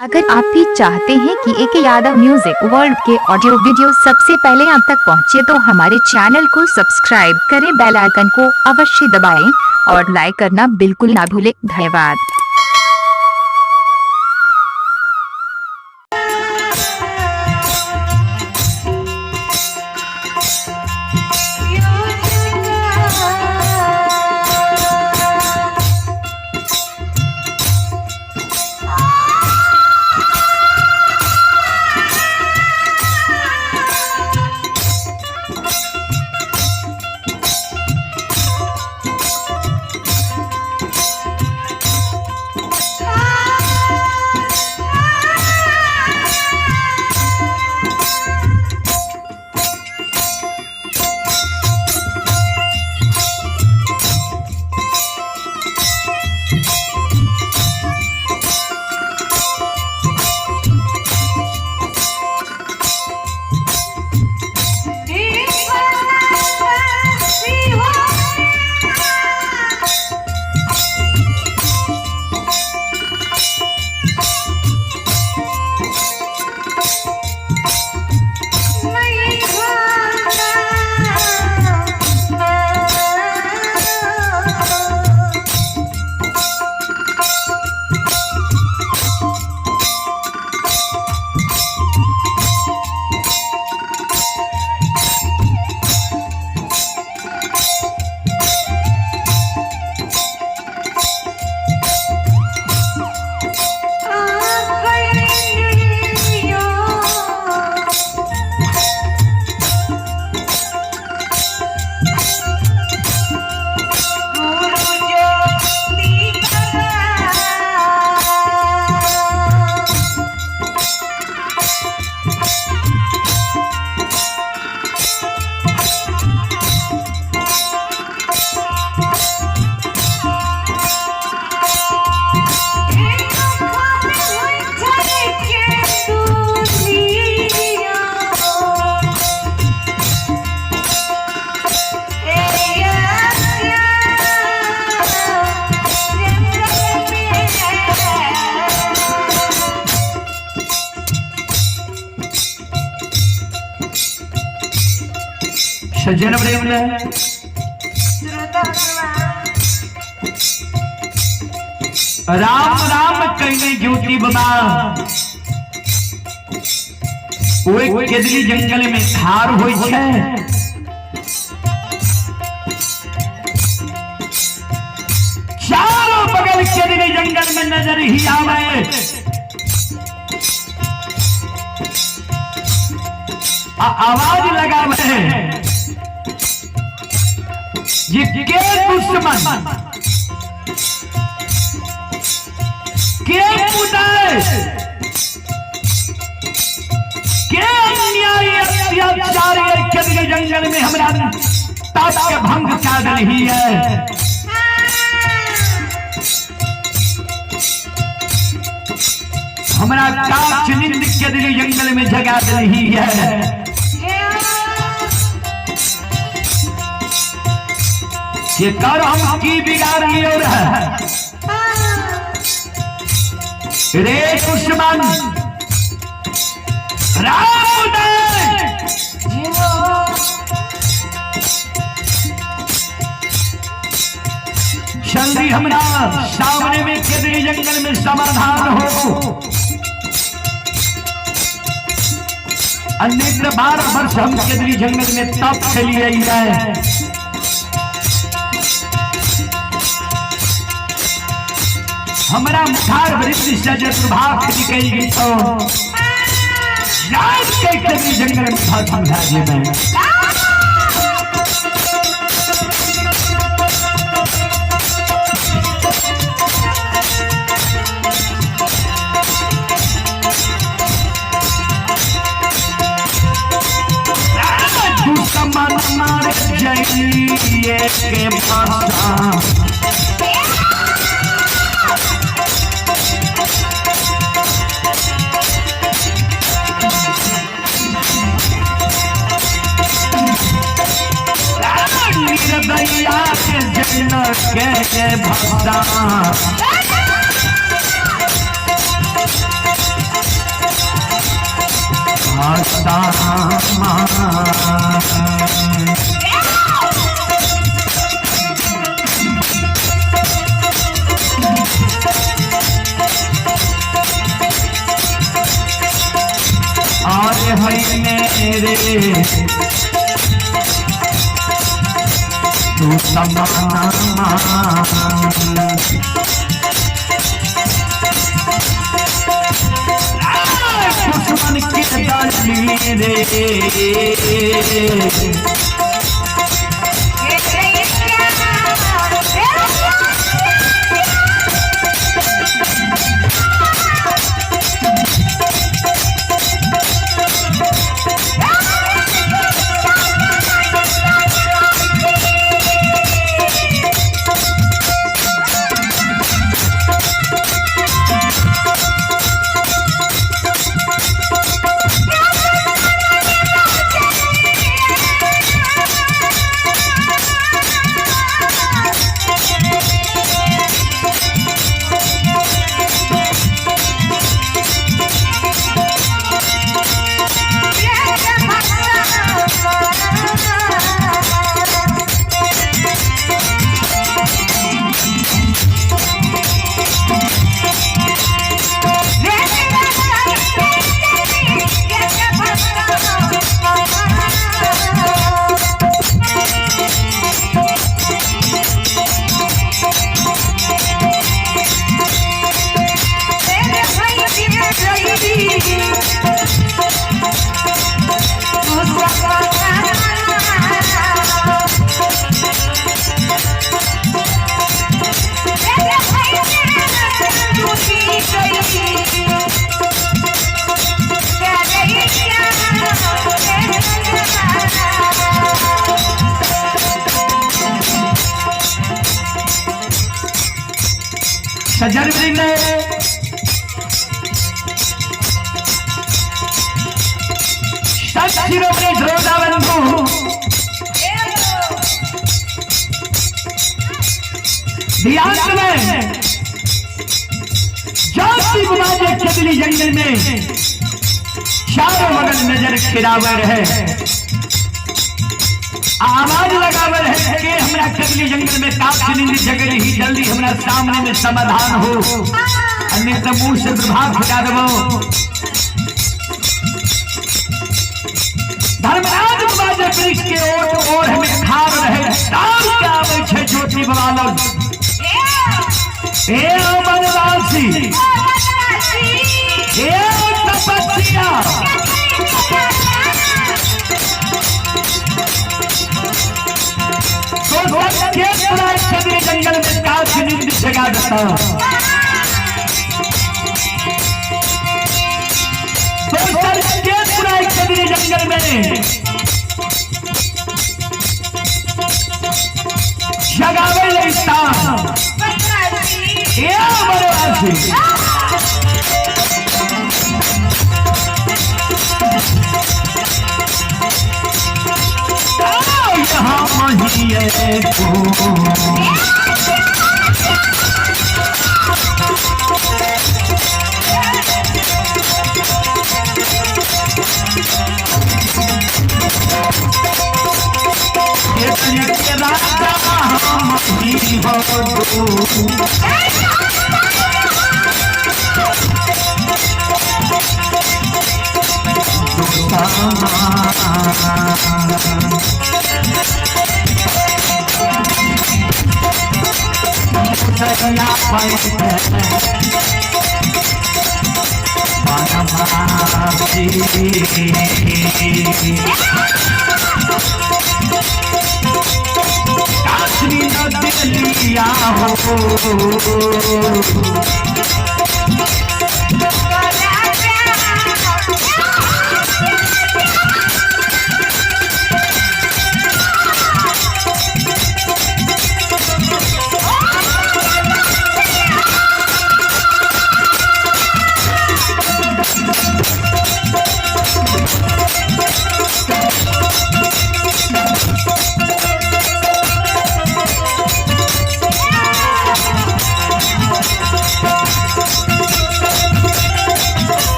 अगर आप भी चाहते हैं कि AK यादव म्यूजिक वर्ल्ड के ऑडियो वीडियो सबसे पहले आप तक पहुंचे तो हमारे चैनल को सब्सक्राइब करें, बेल आइकन को अवश्य दबाएं और लाइक करना बिल्कुल ना भूलें। धन्यवाद। सज्जन प्रेम राम राम कहने ज्योति बाबा ओए केदली जंगल में खार होई छे। चारों बगल केदली जंगल में नजर ही आवे। आवाज लगावे ये के दुश्मन के मुदाए के अन्यायी अत्याचारी के जंगल में हमरा ताप के भंग कर रही है। हमरा काच नींद के जंगल में जगा रही है। ये कर हम की बिगाड़ लियो रे दुश्मन राम जल्दी हमरा सामने में केदली जंगल में समाधान हो। अनेक बार वर्ष हम केदली जंगल में तप के लिए है। हमारा मुखार वृत्ति से जो प्रभाव निकल गई तो याद के जंगल में बहुत समझा दिए मैं। दुश्मन मारे जाइए के भाषा निर्दया के जन के भक्ता और हरि मेरे तू समाना दुश्मन के डाली रे सज्जन वृंद शिरोमणि ध्रुवदा बंधु ध्यान में जाति गुमाजे केतली जंगल में चारों बगल नजर खिरावर है आवाज लगावर है कि हमरा केतली जंगल में काप नींद जगल ही जल्दी हमरा सामने में समाधान हो अन्य तो मुंह से प्रभाव फुटा देबो धर्मराज बाजे वृक्ष के ओर हमें खार रहे तार के आवे छे ज्योति बवालो ए बनवासी ए तपस्या तो सबके पूरा केतली जंगल में काप नींद जगा देता तो सबके पूरा केतली जंगल में जगावे लेता ये बनवासी यहाँ महिए को के राजा हम ही हो काश्मी दिलिया हो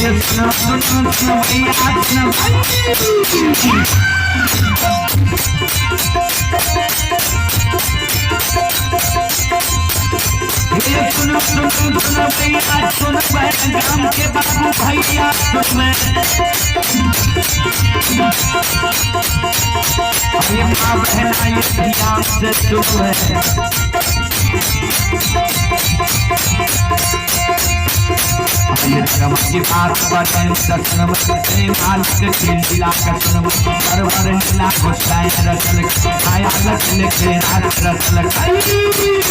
ये सुनो सुनो सुनो भैया सुनो ये सुनो सुनो सुनो भैया सुनो गांव के बाबू भैया सुनो ये माँ बहना ये ध्यान से सुनो की बात बटन दर्शन से मालिक खेल दिला कसम सरवर नीला घुसाए रसल आया रसल के रात रसल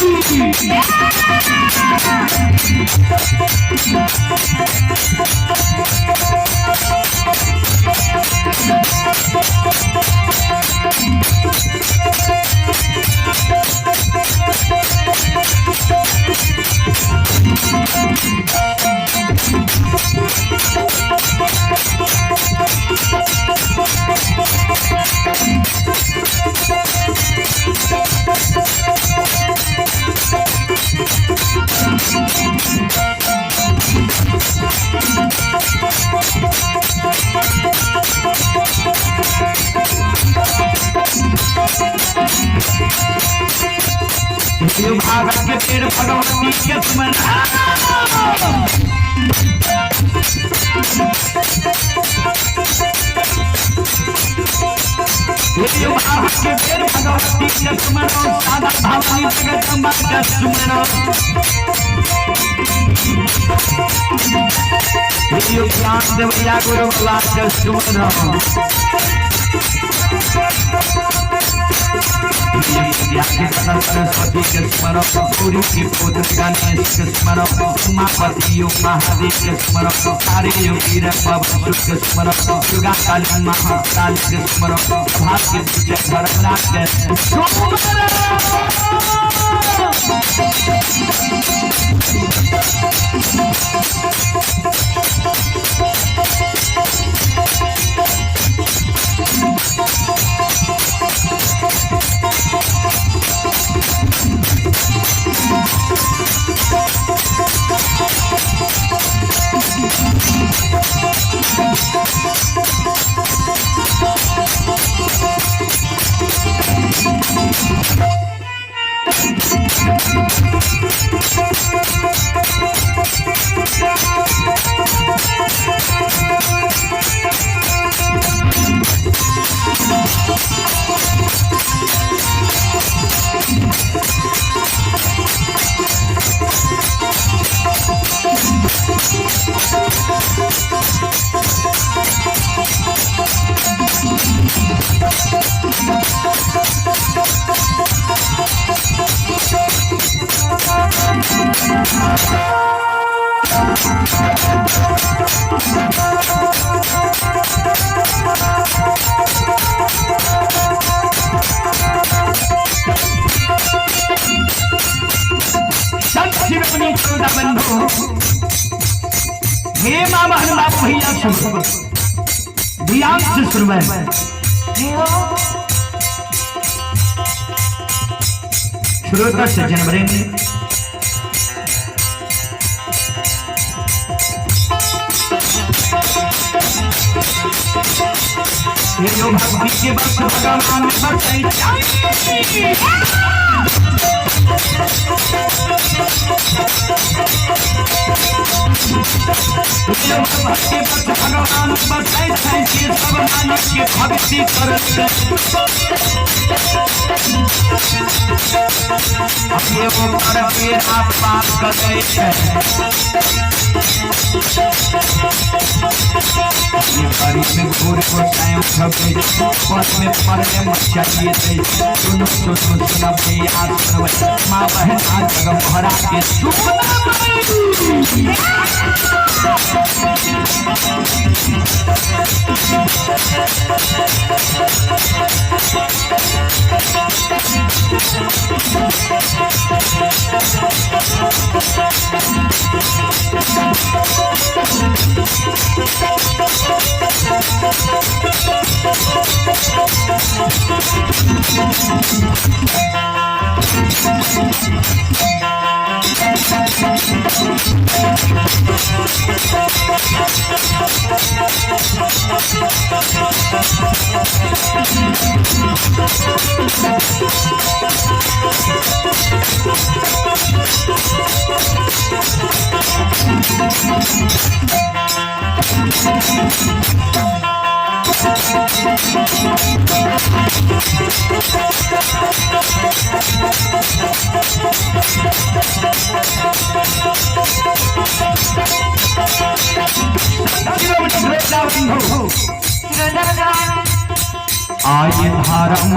भाग के पेड़ भगवती के सुमन ये भाग के पेड़ भगवती के सुमन सादा भवानी जगदम्बा के सुमन ये ज्ञान देवया गुरु कला के सुमन सरस्वती के स्मरण सूर्य के पुत्र गणेश के स्मरण उमापति महादेव के स्मरण सारे योगी पवन के स्मरण दुर्गा काली महाकाली के स्मरण भाग के विजय भरतनाथ के हे माँ बहन बाबू भैया सुनो ध्यान से सुनवे श्रोता सज्जन वरेण्य ये जो भक्ति के बस भगवान में बचाई भक्ति बस भगवान बचाई के सब मानिक के भक्ति करते ये वो करके आप पास करते ये बारी में घोर को टाइम छपे पथ में पड़ने मत चाहिए थे सुनो सुनो सुनो भैया सुनो माँ बहन आज जगह भरा के आय धर्म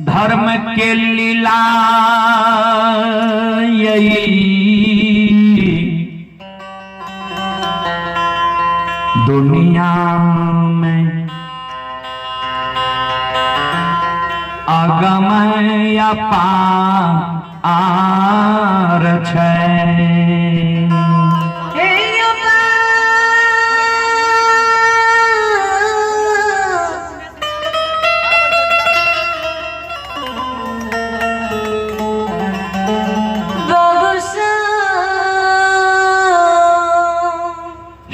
धर्म के लीला दुनिया में अगमय अपार छै।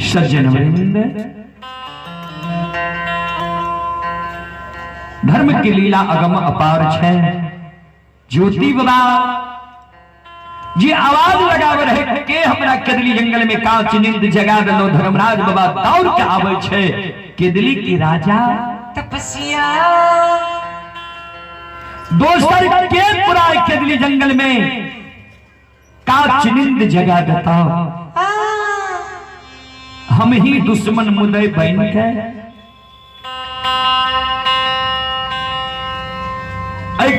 सज्जन वृंद, धर्म की लीला अगम अपार छै। ज्योति बाबा जी आवाज लगावे रहे के हमरा केदली जंगल में कांच नींद जगा देलो। धर्मराज बाबा दौड़ के आवे छै। केदली की राजा तपस्या दोस्तर के पूरा केदली जंगल में कांच नींद जगा देता। हम ही दुश्मन मुदय बन के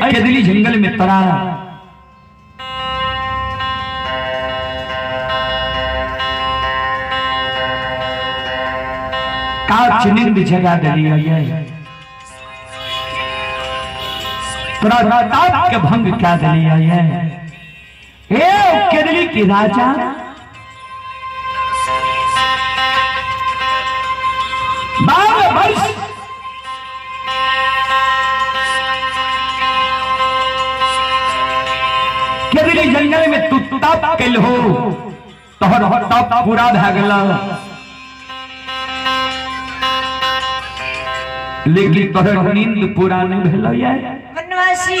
केदली जंगल में तरा कांच नींद जगा दिलिए। प्रताप के भंग क्या दिलिए। केदली की राजा केदली जंगल में तू तप कैल हो, तोहर तप पूरा भए गेल, लेकिन तोहर नींद पूरा नहीं भेल। वनवासी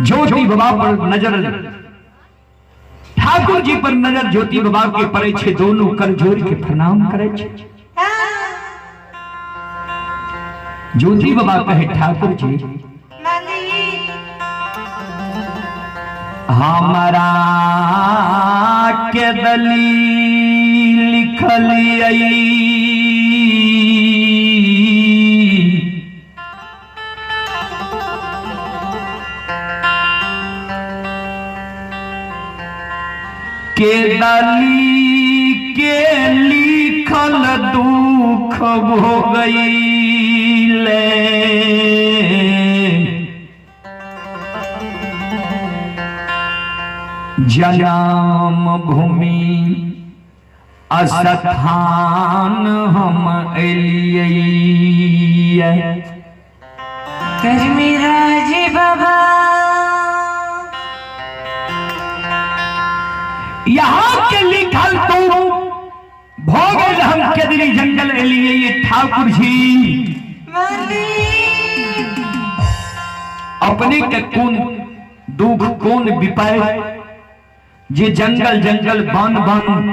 ज्योति बाबा पर नजर, ठाकुर जी पर नजर ज्योति बाबा के पड़े छे। दोनों कर जोड़ के प्रणाम करे छे। ज्योति बाबा कहे ठाकुर जी हमारा के दलील लिखलिए दली के लिखल दुख भोगैले जन्म भूमि अस्थान हम एलियै कश्मीरा जी बाबा यहाँ के लिखल तू भोगल हम केदरी जंगल एलियै ये ठाकुर जी अपने के कौन दुख कौन विपय जे जंगल जंगल बन बन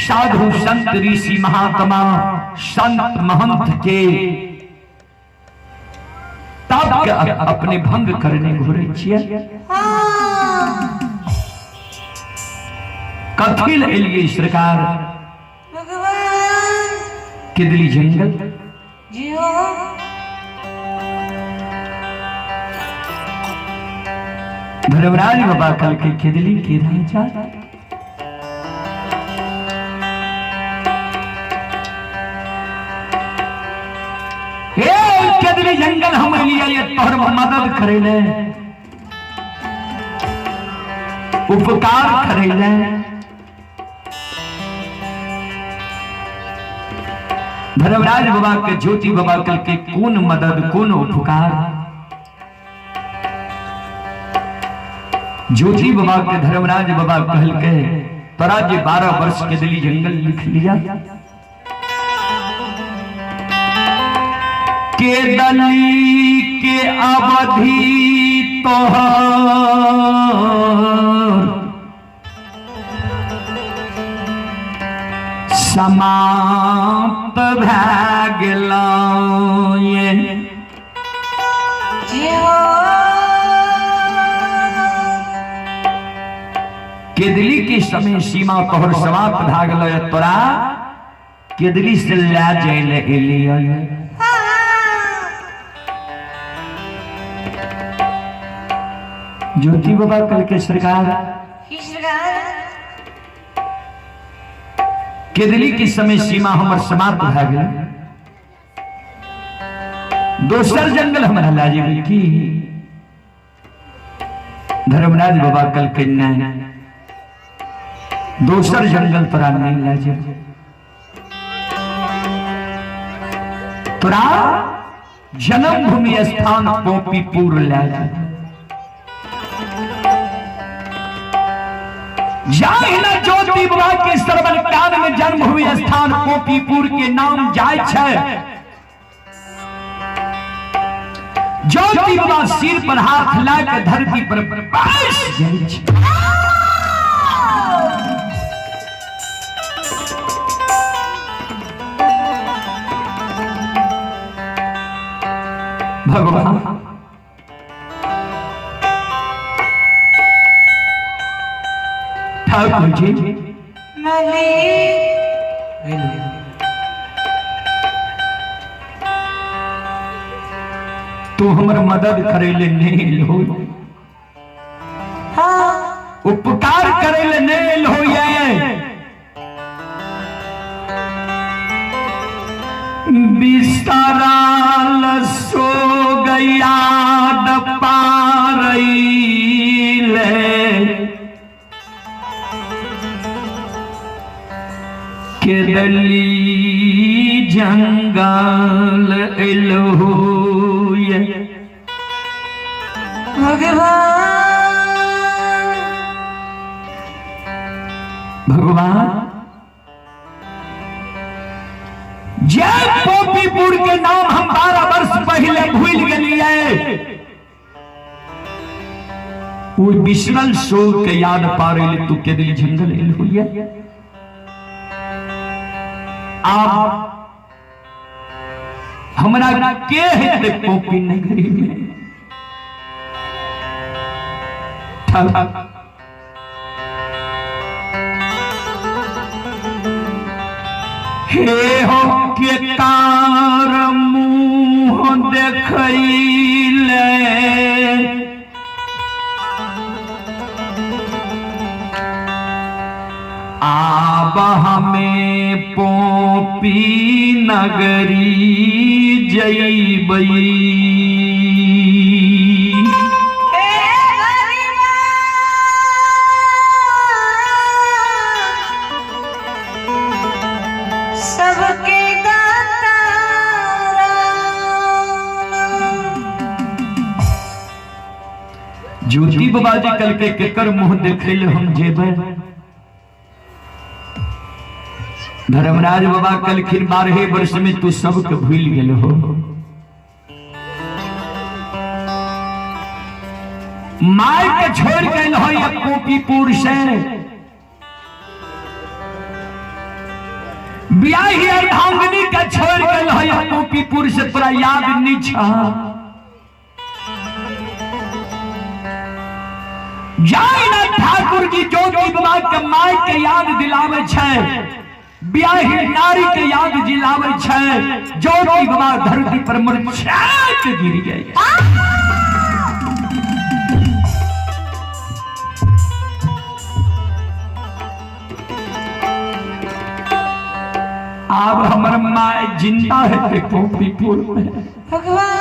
साधु संत ऋषि महात्मा संत महंत के तब के अपने भंग करने घुरे छियै कथिल एलियै सरकार भगवान केदली जंगल जियो धर्मराज बाबा कल के केदली के राजा हे केदली जंगल हम लिया ये तोहर मदद करेले उपकार करेले धर्मराज बाबा के ज्योति बाबा कल के कौन मदद कौन उपकार ज्योति बाबा के धर्मराज बाबा कहल के तोरा जे 12 वर्ष के दिली जंगल लिख लिया के दली के अवधि तोहर समाप्त भए गेलौ जियो केदली के समय सीमा तोहर समाप्त भए गेलौ तोरा केदली से ले जाए ले एलियै ज्योति बाबा कल के सरकार केदली के समय सीमा हमर समाप्त भए गेल दोसर जंगल हमरा ला जेबै की धर्मराज बाबा कल के नहीं दोसर जंगल तोरा नहीं ला जेबै तोरा जन्म भूमि स्थान पोपीपुर ला जेबै जाहि न ज्योति बाबा के श्रवण काल में जन्मभूमि स्थान पोपीपुर के नाम जाय छै ज्योति बाबा सिर पर हाथ ला के धरती पर बैस जाइ छै भगवान ठाकुर जी तू हमर मदद करे ले नहीं हो उपकार करे ले नहीं हो बिस्तराल सो गया पारैले केदली जंगल एलो भगवान जय पोपीपुर के नाम हम 12 वर्ष पहले भूल गए वो बिसरल शोक के याद पारे तू केदली जंगल एल हुई आप हमरा के है पोपी नगरी में हे हो के कार मुंह देखैले आ अब हमें पोपी नगरी जयबई। सबके दाता ज्योति बाबा जी कल के केकर मुंह देखे ले हम जेबे। धर्मराज बाबा कल खिन 12 वर्ष में तू सबके भूल गेल हो। माय के छोड़ गए हो या कोपीपुर से ब्याही अर्धांगिनी का छोड़ गए हो या कोपीपुर से तोरा याद नहीं छा। जाई ना ठाकुर जी ज्योति बाबा के माय के याद दिलावे छे, ब्याही नारी के याद दिलावे छे। ज्योति बाबा धरती पर मुरझात गिर गए। अब हमार माय जिंदा है कोपीपुर में। भगवान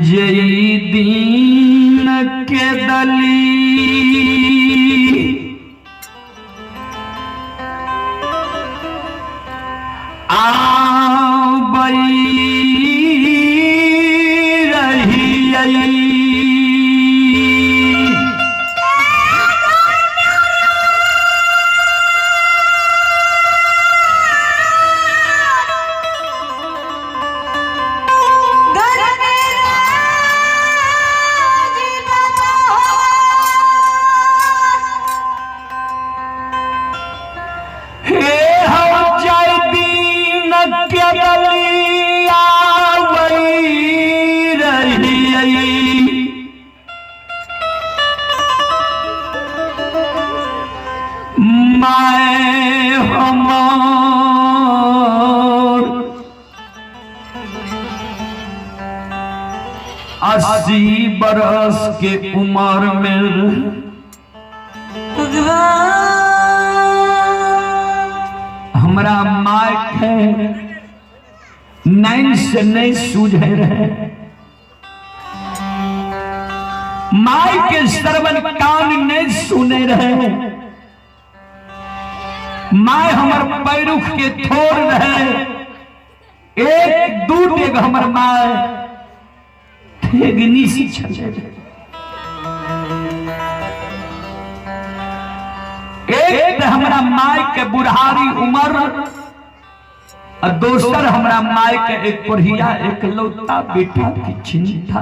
जय दीन के दली आबई रही। माए हमार 80 बरस के उम्र में हमरा माय के नैन से नहीं सूझे रहे। माय के श्रवण कान नहीं सुने रहे। माय हमर पैरुख के थोड़ रहे। एक दूध एक हमर माय ठेगनी सी छले। एक हमरा माय के बुढ़ारी उम्र और दोसर हमरा माय के एक पढ़िया एक लौता बेटा की चिंता।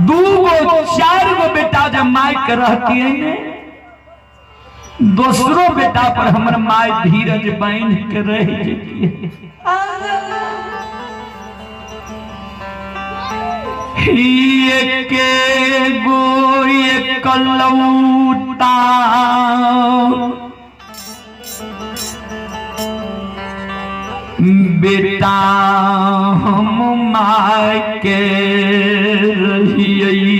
दूगो 4 गो बेटा जब माय के रहती है, दोसरो बेटा पर हमर माय धीरज बांध के रह जाती है। के गो एक लौटा बेटा हम माय के रहिए।